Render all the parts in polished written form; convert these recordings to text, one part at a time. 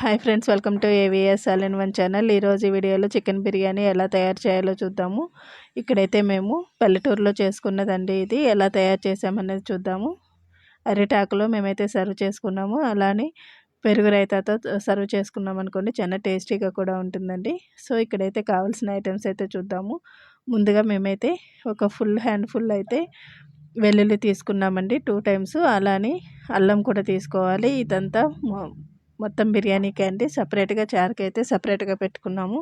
Hi friends, welcome to AVS all in one channel. ఈరోజు ఈ వీడియోలో చికెన్ బిర్యానీ ఎలా తయారు చేయాలో చూద్దాము. ఇక్కడైతే మేము పల్లెటూరులో చేసుకున్నదండి. ఇది ఎలా తయారు చేసామనేది చూద్దాము. అరిటాకులో మేమైతే సర్వ్ చేసుకున్నాము. అలానే పెరుగు రైతాతో సర్వ్ చేసుకున్నాం అనుకోండి, చాలా టేస్టీగా కూడా ఉంటుందండి. సో ఇక్కడైతే కావాల్సిన ఐటమ్స్ అయితే చూద్దాము. ముందుగా మేమైతే ఒక ఫుల్ హ్యాండ్ ఫుల్ అయితే వెల్లుల్లి తీసుకున్నామండి, 2 టైమ్స్. అలానే అల్లం కూడా తీసుకోవాలి. ఇదంతా మొత్తం బిర్యానీకి అండి. సపరేట్గా చారుకి అయితే సపరేట్గా పెట్టుకున్నాము.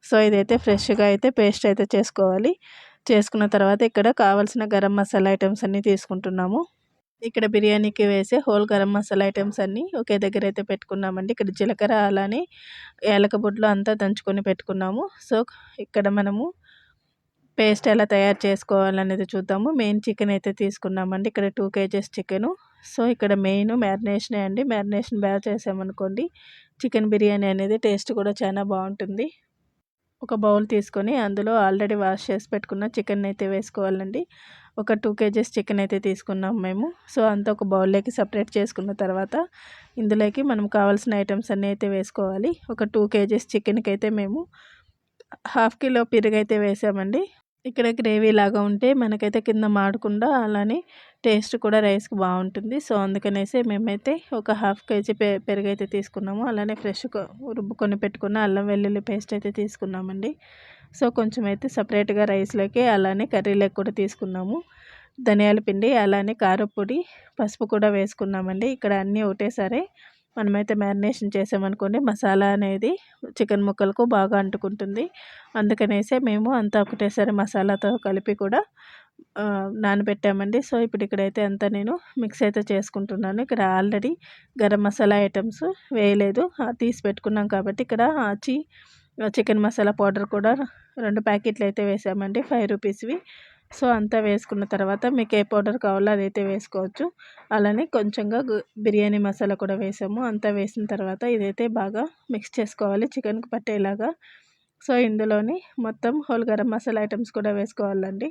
సో ఇదైతే ఫ్రెష్గా అయితే పేస్ట్ అయితే చేసుకోవాలి. చేసుకున్న తర్వాత ఇక్కడ కావాల్సిన గరం మసాలా ఐటమ్స్ అన్నీ తీసుకుంటున్నాము. ఇక్కడ బిర్యానీకి వేసే హోల్ గరం మసాలా ఐటమ్స్ అన్నీ ఒకే దగ్గర అయితే పెట్టుకున్నామండి. ఇక్కడ జీలకర్ర అలానే యాలక బుడ్లు అంతా దంచుకొని పెట్టుకున్నాము. సో ఇక్కడ మనము పేస్ట్ ఎలా తయారు చేసుకోవాలనేది చూద్దాము. మెయిన్ చికెన్ అయితే తీసుకున్నామండి. ఇక్కడ 2 kgs చికెను. సో ఇక్కడ మెయిన్ మ్యారినేషనే అండి. మ్యారినేషన్ బాగా చేసామనుకోండి, చికెన్ బిర్యానీ అనేది టేస్ట్ కూడా చాలా బాగుంటుంది. ఒక బౌల్ తీసుకొని అందులో ఆల్రెడీ వాష్ చేసి పెట్టుకున్న చికెన్ అయితే వేసుకోవాలండి. ఒక 2 kgs చికెన్ అయితే తీసుకున్నాం మేము. సో అంతా ఒక బౌల్లోకి సపరేట్ చేసుకున్న తర్వాత ఇందులోకి మనం కావాల్సిన ఐటమ్స్ అన్నీ అయితే వేసుకోవాలి. ఒక 2 kgs చికెన్కి అయితే మేము 1/2 kg పెరుగు అయితే వేసామండి. ఇక్కడ గ్రేవీ లాగా ఉంటే మనకైతే కింద మాడకుండా, అలానే టేస్ట్ కూడా రైస్కి బాగుంటుంది. సో అందుకనేసి మేమైతే ఒక 1/2 kg పెరుగు అయితే తీసుకున్నాము. అలానే ఫ్రెష్గా రుబ్బుకొని పెట్టుకున్న అల్లం వెల్లుల్లి పేస్ట్ అయితే తీసుకున్నామండి. సో కొంచెం అయితే సపరేట్గా రైస్లోకి అలానే కర్రీలోకి కూడా తీసుకున్నాము. ధనియాల పిండి, అలానే కారపొడి, పసుపు కూడా వేసుకున్నామండి. ఇక్కడ అన్నీ ఒకటేసారి మనమైతే మ్యారినేషన్ చేసామనుకోండి, మసాలా అనేది చికెన్ ముక్కలకు బాగా అంటుకుంటుంది. అందుకనేసే మేము అంతా ఒకటేసారి మసాలాతో కలిపి కూడా నానబెట్టామండి. సో ఇప్పుడు ఇక్కడైతే అంతా నేను మిక్స్ అయితే చేసుకుంటున్నాను. ఇక్కడ ఆల్రెడీ గరం మసాలా ఐటమ్స్ వేయలేదు, తీసి పెట్టుకున్నాం కాబట్టి ఇక్కడ చికెన్ మసాలా పౌడర్ కూడా 2 ప్యాకెట్లు అయితే వేసామండి, 5 రూపీస్వి. సో అంతా వేసుకున్న తర్వాత మీకు ఏ పౌడర్ కావాలో అదైతే వేసుకోవచ్చు. అలానే కొంచెంగా బిర్యానీ మసాలా కూడా వేసాము. అంతా వేసిన తర్వాత ఇదైతే బాగా మిక్స్ చేసుకోవాలి చికెన్కి పట్టేలాగా. సో ఇందులోని మొత్తం హోల్ గరం మసాలా ఐటమ్స్ కూడా వేసుకోవాలండి.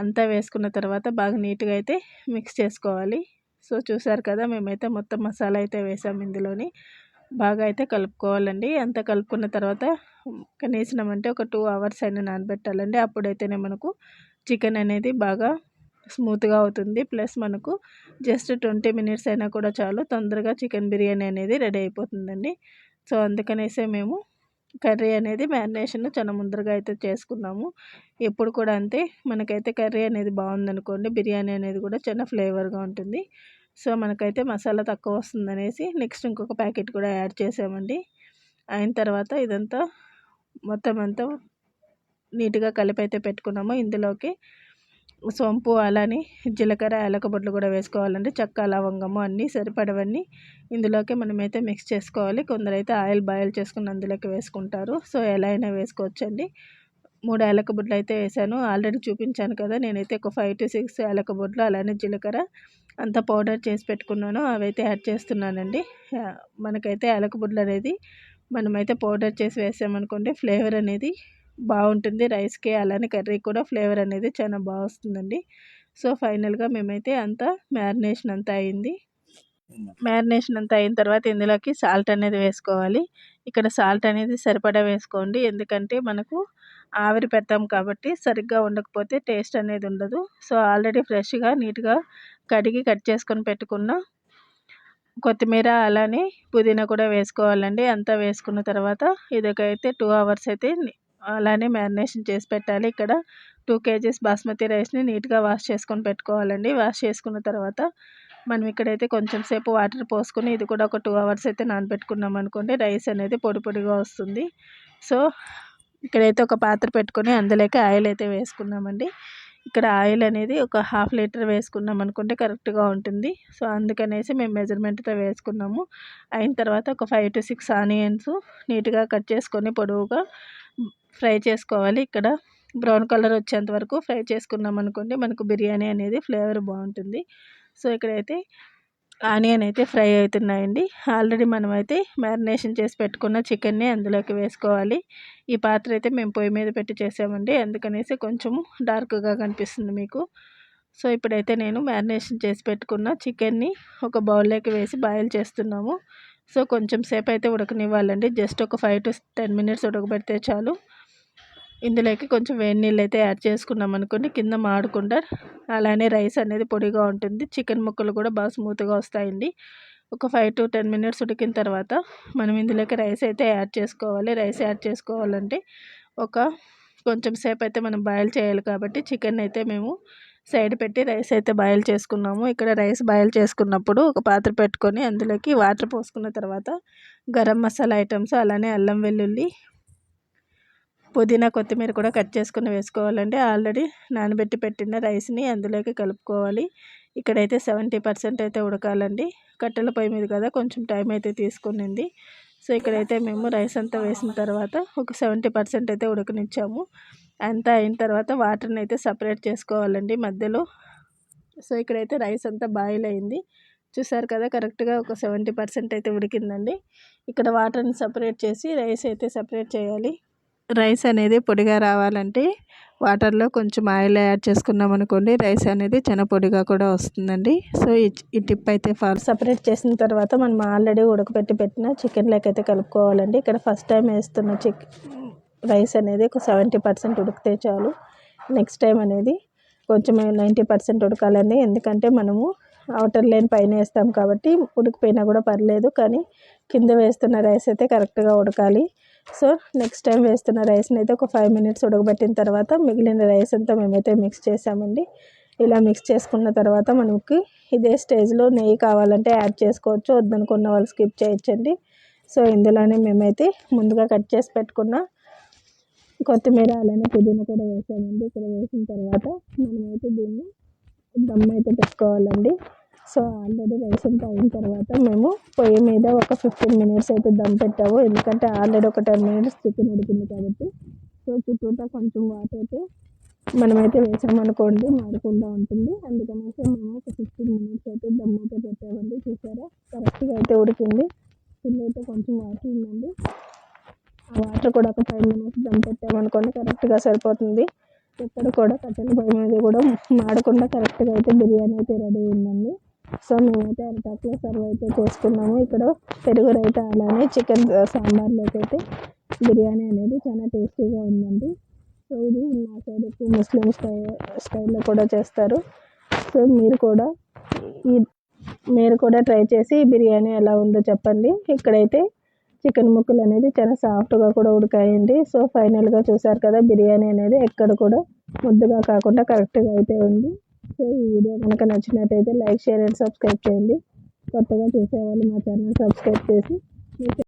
అంతా వేసుకున్న తర్వాత బాగా నీట్గా అయితే మిక్స్ చేసుకోవాలి. సో చూసారు కదా, మేమైతే మొత్తం మసాలా అయితే వేసాము ఇందులోని. బాగా అయితే కలుపుకోవాలండి. అంతా కలుపుకున్న తర్వాత కనీసం అంటే ఒక 2 hours అయినా నానబెట్టాలండి. అప్పుడైతేనే మనకు చికెన్ అనేది బాగా స్మూత్గా అవుతుంది. ప్లస్ మనకు జస్ట్ 20 minutes అయినా కూడా చాలు, తొందరగా చికెన్ బిర్యానీ అనేది రెడీ అయిపోతుందండి. సో అందుకనేసే మేము కర్రీ అనేది మ్యారినేషన్ చాలా ముందరగా అయితే చేసుకున్నాము. ఎప్పుడు కూడా అంతే, మనకైతే కర్రీ అనేది బాగుందనుకోండి, బిర్యానీ అనేది కూడా చాలా ఫ్లేవర్గా ఉంటుంది. సో మనకైతే మసాలా తక్కువ వస్తుందనేసి నెక్స్ట్ ఇంకొక ప్యాకెట్ కూడా యాడ్ చేసామండి. అయిన తర్వాత ఇదంతా మొత్తం అంతా నీట్గా కలిపి అయితే పెట్టుకున్నాము. ఇందులోకి సోంపు, అలానే జీలకర్ర, యాలక బొడ్లు కూడా వేసుకోవాలండి. చెక్క, లవంగము అన్నీ సరిపడవన్నీ ఇందులోకి మనమైతే మిక్స్ చేసుకోవాలి. కొందరైతే ఆయిల్ బాయిల్ చేసుకుని అందులోకి వేసుకుంటారు. సో ఎలా అయినా వేసుకోవచ్చండి. 3 యాలక బొడ్లు అయితే వేసాను. ఆల్రెడీ చూపించాను కదా, నేనైతే ఒక 5 to 6 యాలక బొడ్లు, అలానే జీలకర్ర అంతా పౌడర్ చేసి పెట్టుకున్నాను, అవైతే యాడ్ చేస్తున్నానండి. మనకైతే యాలక బొడ్లు అనేది మనమైతే పౌడర్ చేసి వేసామనుకోండి, ఫ్లేవర్ అనేది బాగుంటుంది రైస్కి, అలానే కర్రీ కూడా ఫ్లేవర్ అనేది చాలా బాగా వస్తుందండి. సో ఫైనల్గా మేమైతే అంతా మ్యారినేషన్ అంతా అయింది. మ్యారినేషన్ అంతా అయిన తర్వాత ఇందులోకి సాల్ట్ అనేది వేసుకోవాలి. ఇక్కడ సాల్ట్ అనేది సరిపడా వేసుకోండి, ఎందుకంటే మనకు ఆవిరి పెడతాం కాబట్టి సరిగ్గా ఉండకపోతే టేస్ట్ అనేది ఉండదు. సో ఆల్రెడీ ఫ్రెష్గా నీట్గా కడిగి కట్ చేసుకొని పెట్టుకున్న కొత్తిమీర, అలానే పుదీనా కూడా వేసుకోవాలండి. అంతా వేసుకున్న తర్వాత ఇదకైతే 2 hours అయితే అలానే మ్యారినేషన్ చేసి పెట్టాలి. ఇక్కడ 2 kgs బాస్మతి రైస్ని నీట్గా వాష్ చేసుకొని పెట్టుకోవాలండి. వాష్ చేసుకున్న తర్వాత మనం ఇక్కడైతే కొంచెం సేపు వాటర్ పోసుకొని ఇది కూడా ఒక 2 hours అయితే నానబెట్టుకున్నాం అనుకోండి, రైస్ అనేది పొడి పొడిగా వస్తుంది. సో ఇక్కడైతే ఒక పాత్ర పెట్టుకొని అందులోకి ఆయిల్ అయితే వేసుకున్నామండి. ఇక్కడ ఆయిల్ అనేది ఒక 1/2 లీటర్ వేసుకున్నాం అనుకుంటే కరెక్ట్గా ఉంటుంది. సో అందుకనేసి మేము మెజర్మెంట్తో వేసుకున్నాము. అయిన తర్వాత ఒక 5 to 6 ఆనియన్స్ నీట్గా కట్ చేసుకొని పొడవుగా ఫ్రై చేసుకోవాలి. ఇక్కడ బ్రౌన్ కలర్ వచ్చేంత వరకు ఫ్రై చేసుకున్నాం అనుకోండి, మనకు బిర్యానీ అనేది ఫ్లేవర్ బాగుంటుంది. సో ఇక్కడైతే ఆనియన్ అయితే ఫ్రై అవుతున్నాయండి. ఆల్రెడీ మనమైతే మ్యారినేషన్ చేసి పెట్టుకున్న చికెన్ని అందులోకి వేసుకోవాలి. ఈ పాత్ర అయితే మేము పొయ్యి మీద పెట్టి చేసామండి, అందుకనేసి కొంచెం డార్క్గా కనిపిస్తుంది మీకు. సో ఇప్పుడైతే నేను మ్యారినేషన్ చేసి పెట్టుకున్న చికెన్ని ఒక బౌల్లోకి వేసి బాయిల్ చేస్తున్నాము. సో కొంచెం సేపు అయితే ఉడకనివ్వాలండి. జస్ట్ ఒక 5 to 10 మినిట్స్ ఉడకబెడితే చాలు. ఇందులోకి కొంచెం వేడి నీళ్ళు అయితే యాడ్ చేసుకున్నాం అనుకోండి, కింద మాడకుండా అలానే రైస్ అనేది పొడిగా ఉంటుంది. చికెన్ ముక్కలు కూడా బాగా స్మూత్గా వస్తాయండి. ఒక 5 to 10 మినిట్స్ ఉడికిన తర్వాత మనం ఇందులోకి రైస్ అయితే యాడ్ చేసుకోవాలి. రైస్ యాడ్ చేసుకోవాలంటే కొంచెం సేపు అయితే మనం బాయిల్ చేయాలి కాబట్టి చికెన్ అయితే మేము సైడ్ పెట్టి రైస్ అయితే బాయిల్ చేసుకున్నాము. ఇక్కడ రైస్ బాయిల్ చేసుకున్నప్పుడు ఒక పాత్ర పెట్టుకొని అందులోకి వాటర్ పోసుకున్న తర్వాత గరం మసాలా ఐటమ్స్, అలానే అల్లం వెల్లుల్లి, పుదీనా, కొత్తిమీర కూడా కట్ చేసుకుని వేసుకోవాలండి. ఆల్రెడీ నానబెట్టి పెట్టిన రైస్ని అందులోకి కలుపుకోవాలి. ఇక్కడైతే 70% అయితే ఉడకాలండి. కట్టెల పొయ్యి మీద కదా, కొంచెం టైం అయితే తీసుకునింది. సో ఇక్కడైతే మేము రైస్ అంతా వేసిన తర్వాత ఒక 70% అయితే ఉడకనిచ్చాము. అంతా అయిన తర్వాత వాటర్ని అయితే సపరేట్ చేసుకోవాలండి మధ్యలో. సో ఇక్కడైతే రైస్ అంతా బాయిల్ అయింది. చూసారు కదా, కరెక్ట్గా ఒక 70% అయితే ఉడికిందండి. ఇక్కడ వాటర్ని సపరేట్ చేసి రైస్ అయితే సపరేట్ చేయాలి. రైస్ అనేది పొడిగా రావాలంటే వాటర్లో కొంచెం ఆయిల్ యాడ్ చేసుకున్నాం అనుకోండి, రైస్ అనేది చాలా పొడిగా కూడా వస్తుందండి. సో ఈ టిప్ అయితే సపరేట్ చేసిన తర్వాత మనం ఆల్రెడీ ఉడకపెట్టి పెట్టిన చికెన్ లెక్క అయితే కలుపుకోవాలండి. ఇక్కడ ఫస్ట్ టైం వేస్తున్న రైస్ అనేది ఒక 70% ఉడికితే చాలు. నెక్స్ట్ టైం అనేది కొంచెం 90% ఉడకాలండి. ఎందుకంటే మనము అవుటర్ లైన్ పైన వేస్తాం కాబట్టి ఉడికిపోయినా కూడా పర్లేదు, కానీ కింద వేస్తున్న రైస్ అయితే కరెక్ట్గా ఉడకాలి. సో నెక్స్ట్ టైం వేస్తున్న రైస్ని అయితే ఒక 5 మినిట్స్ ఉడకబెట్టిన తర్వాత మిగిలిన రైస్ అంతా మేమైతే మిక్స్ చేసామండి. ఇలా మిక్స్ చేసుకున్న తర్వాత మనకి ఇదే స్టేజ్లో నెయ్యి కావాలంటే యాడ్ చేసుకోవచ్చు, వద్దనుకున్న వాళ్ళు స్కిప్ చేయొచ్చండి. సో ఇందులోనే మేమైతే ముందుగా కట్ చేసి పెట్టుకున్న కొత్తిమీర, అలానే పుదీనా కూడా వేసామండి. ఇక్కడ వేసిన తర్వాత మనమైతే దీన్ని దమ్ అయితే పెట్టుకోవాలండి. సో ఆల్రెడీ రైస్ అంతా అయిన తర్వాత మేము పొయ్యి మీద ఒక 15 మినిట్స్ అయితే దమ్ పెట్టాము. ఎందుకంటే ఆల్రెడీ ఒక 10 మినిట్స్ చికెన్ ఉడికింది కాబట్టి. సో చుట్టూతా కొంచెం వాటర్ అయితే మనమైతే వేసామనుకోండి మాడకుండా ఉంటుంది. అందుకనేసి మేము ఒక 15 మినిట్స్ అయితే దమ్ అయితే పెట్టామండి. చూసారా, కరెక్ట్గా అయితే ఉడికింది. కింద అయితే కొంచెం వాటర్ ఉందండి. ఆ వాటర్ కూడా ఒక 5 మినిట్స్ దమ్ పెట్టామనుకోండి కరెక్ట్గా సరిపోతుంది. ఎక్కడ కూడా కట్టెల పొయ్యి మీద కూడా మాడకుండా కరెక్ట్గా అయితే బిర్యానీ అయితే రెడీ అయిందండి. సో మేమైతే అరటాకులో సర్వ్ అయితే చేసుకున్నాము. ఇక్కడ పెరుగు రైతా, అలానే చికెన్ సాంబార్లోకి అయితే బిర్యానీ అనేది చాలా టేస్టీగా ఉందండి. సో ఇది మా సైడ్ ఎక్కువ ముస్లిం స్టైల్లో కూడా చేస్తారు. సో మీరు కూడా ట్రై చేసి బిర్యానీ ఎలా ఉందో చెప్పండి. ఇక్కడైతే చికెన్ ముక్కలు అనేది చాలా సాఫ్ట్గా కూడా ఉడికాయండి. సో ఫైనల్గా చూసారు కదా, బిర్యానీ అనేది ఎక్కడ కూడా ముద్దగా కాకుండా కరెక్ట్గా అయితే ఉంది. సో ఈ వీడియో కనుక నచ్చినట్టయితే లైక్, షేర్ అండ్ సబ్స్క్రైబ్ చేయండి. కొత్తగా చూసేవాళ్ళు మా ఛానల్ సబ్స్క్రైబ్ చేసి